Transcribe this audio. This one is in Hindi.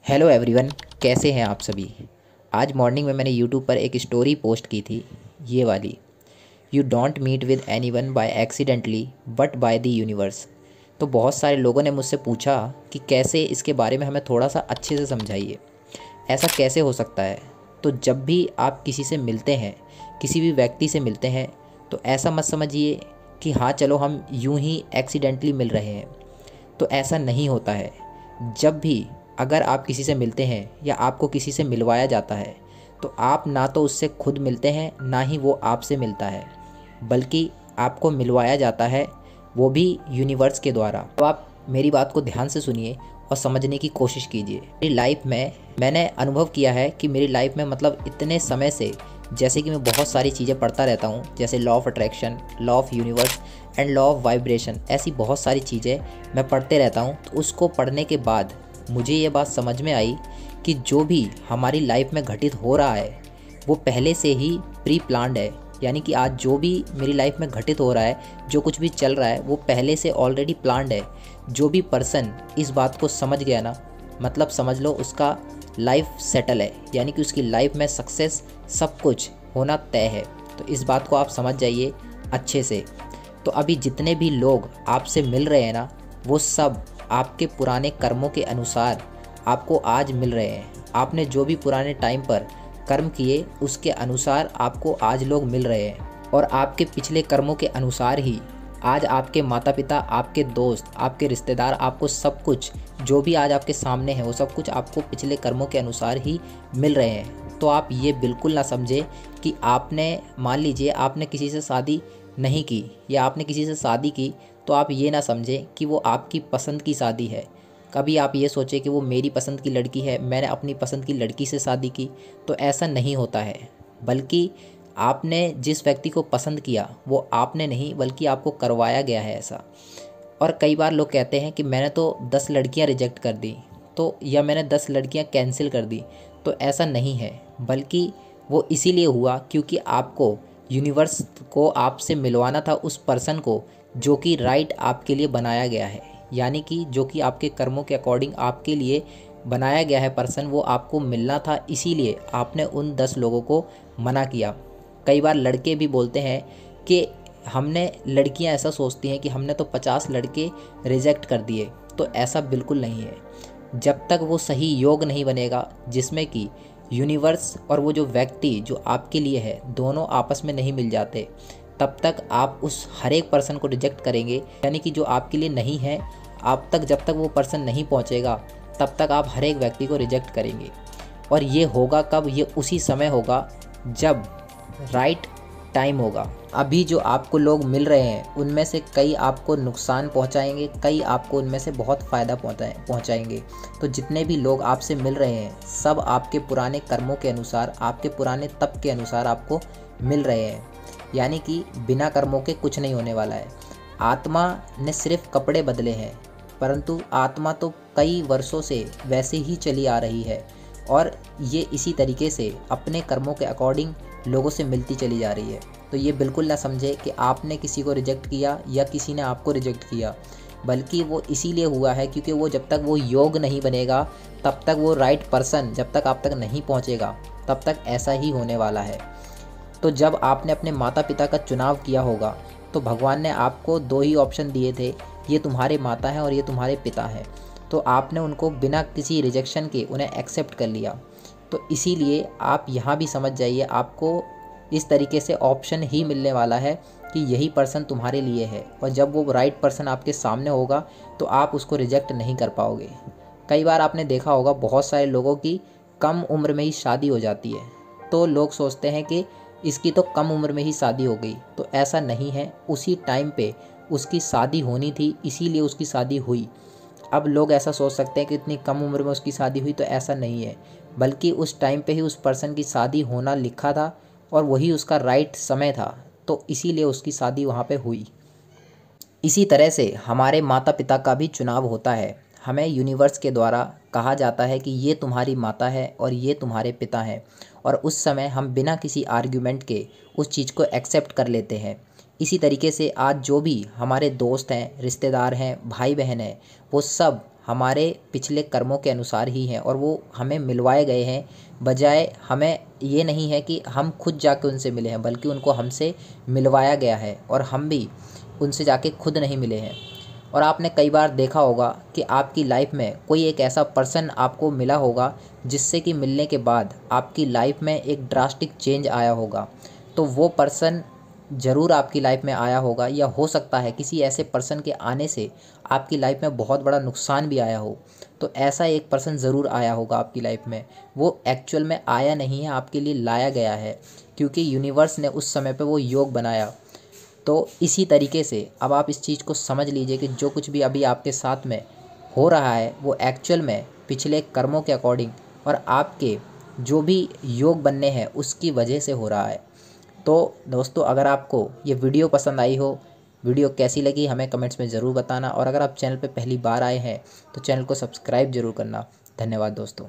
हेलो एवरीवन, कैसे हैं आप सभी। आज मॉर्निंग में मैंने यूट्यूब पर एक स्टोरी पोस्ट की थी, ये वाली। You don't meet with anyone by accidentally but by the universe. तो बहुत सारे लोगों ने मुझसे पूछा कि कैसे इसके बारे में हमें थोड़ा सा अच्छे से समझाइए, ऐसा कैसे हो सकता है। तो जब भी आप किसी से मिलते हैं, किसी भी व्यक्ति से मिलते हैं, तो ऐसा मत समझिए कि हाँ चलो हम यूं ही एक्सीडेंटली मिल रहे हैं। तो ऐसा नहीं होता है। जब भी अगर आप किसी से मिलते हैं या आपको किसी से मिलवाया जाता है, तो आप ना तो उससे खुद मिलते हैं, ना ही वो आपसे मिलता है, बल्कि आपको मिलवाया जाता है, वो भी यूनिवर्स के द्वारा। अब आप मेरी बात को ध्यान से सुनिए और समझने की कोशिश कीजिए। मेरी लाइफ में मैंने अनुभव किया है कि मेरी लाइफ में मतलब इतने समय से, जैसे कि मैं बहुत सारी चीज़ें पढ़ता रहता हूँ, जैसे law of attraction, law of universe and law of vibration, ऐसी बहुत सारी चीज़ें मैं पढ़ते रहता हूँ। तो उसको पढ़ने के बाद मुझे ये बात समझ में आई कि जो भी हमारी लाइफ में घटित हो रहा है वो पहले से ही प्री प्लान्ड है। यानी कि आज जो भी मेरी लाइफ में घटित हो रहा है, जो कुछ भी चल रहा है, वो पहले से ऑलरेडी प्लान्ड है। जो भी पर्सन इस बात को समझ गया ना, मतलब समझ लो उसका लाइफ सेटल है, यानी कि उसकी लाइफ में सक्सेस, सब कुछ होना तय है। तो इस बात को आप समझ जाइए अच्छे से। तो अभी जितने भी लोग आपसे मिल रहे हैं ना, वो सब आपके पुराने कर्मों के अनुसार आपको आज मिल रहे हैं। आपने जो भी पुराने टाइम पर कर्म किए, उसके अनुसार आपको आज लोग मिल रहे हैं। और आपके पिछले कर्मों के अनुसार ही आज आपके माता पिता, आपके दोस्त, आपके रिश्तेदार, आपको सब कुछ जो भी आज आपके सामने है, वो सब कुछ आपको पिछले कर्मों के अनुसार ही मिल रहे हैं। तो आप ये बिल्कुल ना समझे कि आपने, मान लीजिए आपने किसी से शादी नहीं की या आपने किसी से शादी की, तो आप ये ना समझें कि वो आपकी पसंद की शादी है। कभी आप ये सोचें कि वो मेरी पसंद की लड़की है, मैंने अपनी पसंद की लड़की से शादी की, तो ऐसा नहीं होता है। बल्कि आपने जिस व्यक्ति को पसंद किया, वो आपने नहीं बल्कि आपको करवाया गया है ऐसा। और कई बार लोग कहते हैं कि मैंने तो 10 लड़कियां रिजेक्ट कर दी, तो या मैंने 10 लड़कियां कैंसिल कर दी। तो ऐसा नहीं है, बल्कि वो इसीलिए हुआ क्योंकि आपको यूनिवर्स को आपसे मिलवाना था उस पर्सन को जो कि राइट आपके लिए बनाया गया है। यानी कि जो कि आपके कर्मों के अकॉर्डिंग आपके लिए बनाया गया है पर्सन, वो आपको मिलना था, इसीलिए आपने उन 10 लोगों को मना किया। कई बार लड़के भी बोलते हैं कि हमने, लड़कियां ऐसा सोचती हैं कि हमने तो 50 लड़के रिजेक्ट कर दिए। तो ऐसा बिल्कुल नहीं है। जब तक वो सही योग नहीं बनेगा, जिसमें कि यूनिवर्स और वो जो व्यक्ति जो आपके लिए है, दोनों आपस में नहीं मिल जाते, तब तक आप उस हर एक पर्सन को रिजेक्ट करेंगे। यानी कि जो आपके लिए नहीं है, आप तक जब तक वो पर्सन नहीं पहुंचेगा, तब तक आप हर एक व्यक्ति को रिजेक्ट करेंगे। और ये होगा कब? ये उसी समय होगा जब राइट टाइम होगा। अभी जो आपको लोग मिल रहे हैं, उनमें से कई आपको नुकसान पहुंचाएंगे, कई आपको उनमें से बहुत फ़ायदा पहुंचाएंगे। तो जितने भी लोग आपसे मिल रहे हैं, सब आपके पुराने कर्मों के अनुसार, आपके पुराने तप के अनुसार आपको मिल रहे हैं। यानी कि बिना कर्मों के कुछ नहीं होने वाला है। आत्मा ने सिर्फ कपड़े बदले हैं, परंतु आत्मा तो कई वर्षों से वैसे ही चली आ रही है, और ये इसी तरीके से अपने कर्मों के अकॉर्डिंग लोगों से मिलती चली जा रही है। तो ये बिल्कुल ना समझे कि आपने किसी को रिजेक्ट किया या किसी ने आपको रिजेक्ट किया, बल्कि वो इसीलिए हुआ है क्योंकि वो जब तक वो योग नहीं बनेगा, तब तक वो राइट पर्सन जब तक आप तक नहीं पहुंचेगा, तब तक ऐसा ही होने वाला है। तो जब आपने अपने माता पिता का चुनाव किया होगा, तो भगवान ने आपको 2 ही ऑप्शन दिए थे, ये तुम्हारे माता हैं और ये तुम्हारे पिता हैं। तो आपने उनको बिना किसी रिजेक्शन के उन्हें एक्सेप्ट कर लिया। तो इसीलिए आप यहाँ भी समझ जाइए, आपको इस तरीके से ऑप्शन ही मिलने वाला है कि यही पर्सन तुम्हारे लिए है। और जब वो राइट पर्सन आपके सामने होगा, तो आप उसको रिजेक्ट नहीं कर पाओगे। कई बार आपने देखा होगा, बहुत सारे लोगों की कम उम्र में ही शादी हो जाती है, तो लोग सोचते हैं कि इसकी तो कम उम्र में ही शादी हो गई। तो ऐसा नहीं है, उसी टाइम पे उसकी शादी होनी थी, इसीलिए उसकी शादी हुई। अब लोग ऐसा सोच सकते हैं कि इतनी कम उम्र में उसकी शादी हुई, तो ऐसा नहीं है, बल्कि उस टाइम पे ही उस पर्सन की शादी होना लिखा था और वही उसका राइट समय था, तो इसीलिए उसकी शादी वहाँ पे हुई। इसी तरह से हमारे माता पिता का भी चुनाव होता है। हमें यूनिवर्स के द्वारा कहा जाता है कि ये तुम्हारी माता है और ये तुम्हारे पिता हैं, और उस समय हम बिना किसी आर्ग्यूमेंट के उस चीज़ को एक्सेप्ट कर लेते हैं। इसी तरीके से आज जो भी हमारे दोस्त हैं, रिश्तेदार हैं, भाई बहन हैं, वो सब हमारे पिछले कर्मों के अनुसार ही हैं और वो हमें मिलवाए गए हैं, बजाय हमें ये नहीं है कि हम खुद जाके उनसे मिले हैं, बल्कि उनको हमसे मिलवाया गया है और हम भी उनसे जाके खुद नहीं मिले हैं। और आपने कई बार देखा होगा कि आपकी लाइफ में कोई एक ऐसा पर्सन आपको मिला होगा जिससे कि मिलने के बाद आपकी लाइफ में एक ड्रास्टिक चेंज आया होगा। तो वो पर्सन ज़रूर आपकी लाइफ में आया होगा, या हो सकता है किसी ऐसे पर्सन के आने से आपकी लाइफ में बहुत बड़ा नुकसान भी आया हो। तो ऐसा एक पर्सन ज़रूर आया होगा आपकी लाइफ में। वो एक्चुअल में आया नहीं है, आपके लिए लाया गया है, क्योंकि यूनिवर्स ने उस समय पे वो योग बनाया। तो इसी तरीके से अब आप इस चीज़ को समझ लीजिए कि जो कुछ भी अभी आपके साथ में हो रहा है वो एक्चुअल में पिछले कर्मों के अकॉर्डिंग और आपके जो भी योग बनने हैं उसकी वजह से हो रहा है। तो दोस्तों, अगर आपको ये वीडियो पसंद आई हो, वीडियो कैसी लगी हमें कमेंट्स में ज़रूर बताना, और अगर आप चैनल पे पहली बार आए हैं तो चैनल को सब्सक्राइब ज़रूर करना। धन्यवाद दोस्तों।